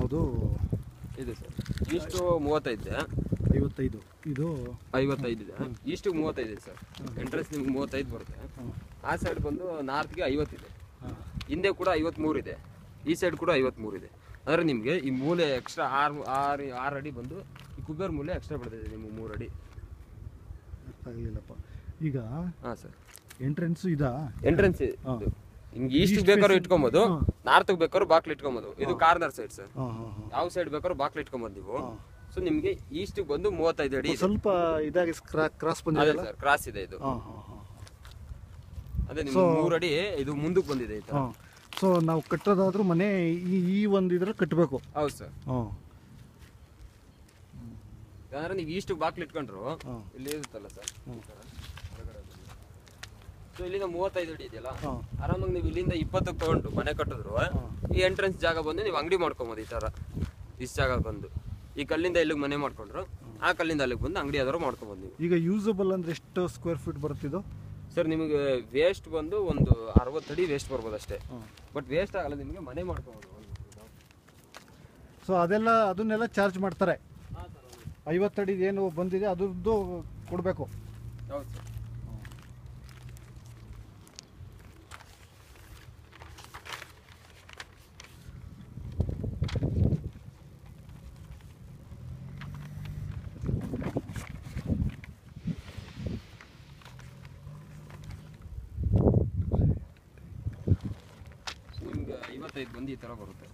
ಯಾವುದು ಇದೆ ಸರ್. ಇಷ್ಟು 35 55 ಇದು 55 ಇದೆ. ಇಷ್ಟು 35 ಇದೆ ಸರ್. ಎಂಟ್ರೆನ್ಸ್ ನಿಮ್ಗೆ 35 ಬರುತ್ತೆ. ಆ ಸೈಡ್ ಬಂದು ನಾರ್ತ್ಗೆ 50 ಇದೆ. ಹಿಂದೆ ಕೂಡ 53 ಇದೆ. ಈ ಸೈಡ್ ಕೂಡ 53 ಇದೆ. ಅಂದರೆ ನಿಮಗೆ ಈ ಮೂಲೆ ಎಕ್ಸ್ಟ್ರಾ 6 ಅಡಿ ಬಂದು ಈ ಕುಬೇರ್ ಮೂಲೆ ಎಕ್ಸ್ಟ್ರಾ ಬರ್ತದೆ ನಿಮ್ಗೆ 3 ಅಡಿ. ಆಗಲಿಲ್ಲಪ್ಪ. ಈಗ ಹಾಂ ಸರ್, ಎಂಟ್ರೆನ್ಸ್ ಇದಾ? ಎಂಟ್ರೆನ್ಸ್ ನಿಮ್ಗೆ ಈಸ್ಟ್ ಬೇಕಾದ್ರೂ ಇಟ್ಕೊಬೋದು, ನಾರ್ತ್ಗೆ ಬೇಕಾದ್ರೂ ಬಾಕ್ಲು ಇಟ್ಕೊಬೋದು. ಇದು ಕಾರ್ನರ್ ಸೈಡ್ ಸರ್. ಯಾವ ಸೈಡ್ ಬೇಕಾದ್ರೂ ಬಾಕ್ಲು ಇಟ್ಕೊಬೋದು ನೀವು. ಸೊ ನಿಮಗೆ ಈಸ್ಟ್ ಬಂದು 35 ಅಡಿ. ಸ್ವಲ್ಪ ಇದಾಗಿ ಕ್ರಾಸ್ ಬಂದಿದೆ ಸರ್, ಕ್ರಾಸ್ ಇದೆ ಇದು. ಅದೇ ನಿಮ್ಗೆ 3 ಅಡಿ ಇದು ಮುಂದಕ್ಕೆ ಬಂದಿದೆ ಈ ತರ. ಸೊ ನಾವು ಕಟ್ಟೋದಾದ್ರೂ ಮನೆ ಈ ಒಂದು ಇದ್ರಲ್ಲಿ ಕಟ್ಟಬೇಕು. ಹೌದು ಸರ್. ಯಾಕಂದ್ರೆ ನೀವು ಈಸ್ಟ್ ಬಾಕ್ಲು ಇಟ್ಕೊಂಡ್ರು ಇಲ್ಲಿ ಇರುತ್ತಲ್ಲ ಸರ್. ಸೊ ಇಲ್ಲಿಂದ 35 ಅಡಿ ಇದೆಯಲ್ಲ, ಆರಾಮಾಗಿ ನೀವು ಇಲ್ಲಿಂದ 20ಕ್ಕೆ ತಗೊಂಡು ಮನೆ ಕಟ್ಟಿದ್ರು ಈ ಎಂಟ್ರೆನ್ಸ್ ಜಾಗ ಬಂದು ನೀವು ಅಂಗಡಿ ಮಾಡ್ಕೊಬೋದು. ಈ ತರ ಇಷ್ಟು ಜಾಗ ಬಂದು ಈ ಕಲ್ಲಿಂದ ಇಲ್ಲಿಗೆ ಮನೆ ಮಾಡ್ಕೊಂಡ್ರು, ಆ ಕಲ್ಲಿಂದ ಅಲ್ಲಿಗೆ ಬಂದು ಅಂಗಡಿ ಯಾವ್ದಾರು ಮಾಡ್ಕೊಬೋದು ನೀವು. ಈಗ ಯೂಸಬಲ್ ಅಂದ್ರೆ ಎಷ್ಟು ಸ್ಕ್ವೇರ್ ಫೀಟ್ ಬರುತ್ತಿದ್ದು ಸರ್? ನಿಮಗೆ ವೇಸ್ಟ್ ಬಂದು ಒಂದು 60 ಅಡಿ ವೇಸ್ಟ್ ಬರ್ಬೋದು ಅಷ್ಟೇ. ಬಟ್ ವೇಸ್ಟ್ ಆಗಲ್ಲ, ನಿಮಗೆ ಮನೆ ಮಾಡ್ಕೊಬೋದು. ಸೊ ಅದನ್ನೆಲ್ಲ ಚಾರ್ಜ್ ಮಾಡ್ತಾರೆ. 50 ಅಡಿ ಏನು ಬಂದಿದೆ ಅದ್ರದ್ದು ಕೊಡಬೇಕು. ಹೌದು ಸರ್. ನಿಮ್ಗೆ 55 ಬಂದು ಈ ಥರ ಬರುತ್ತೆ.